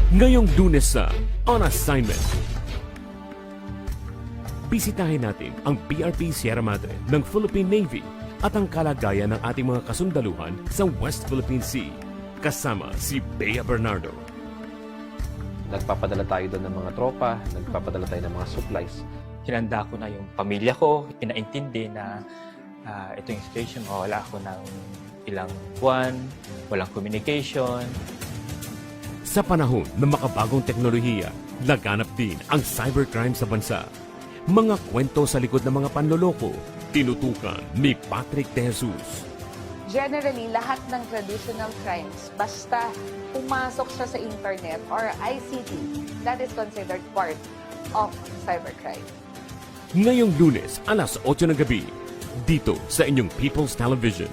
Ngayong Lunes sa On Assignment. Bisitahin natin ang PRP Sierra Madre ng Philippine Navy at ang kalagayan ng ating mga kasundaluhan sa West Philippine Sea. Kasama si Bea Bernardo. Nagpapadala tayo doon ng mga tropa, nagpapadala tayo ng mga supplies. Hinanda ko na yung pamilya ko, pinaintindi na ito yung situation, wala ako ng ilang buwan, walang communication. Sa panahon ng makabagong teknolohiya, laganap din ang cybercrime sa bansa. Mga kwento sa likod ng mga panloloko, tinutukan ni Patrick De Jesus. Generally, lahat ng traditional crimes, basta pumasok siya sa internet or ICT, that is considered part of cybercrime. Ngayong Lunes, alas 8 ng gabi, dito sa inyong People's Television.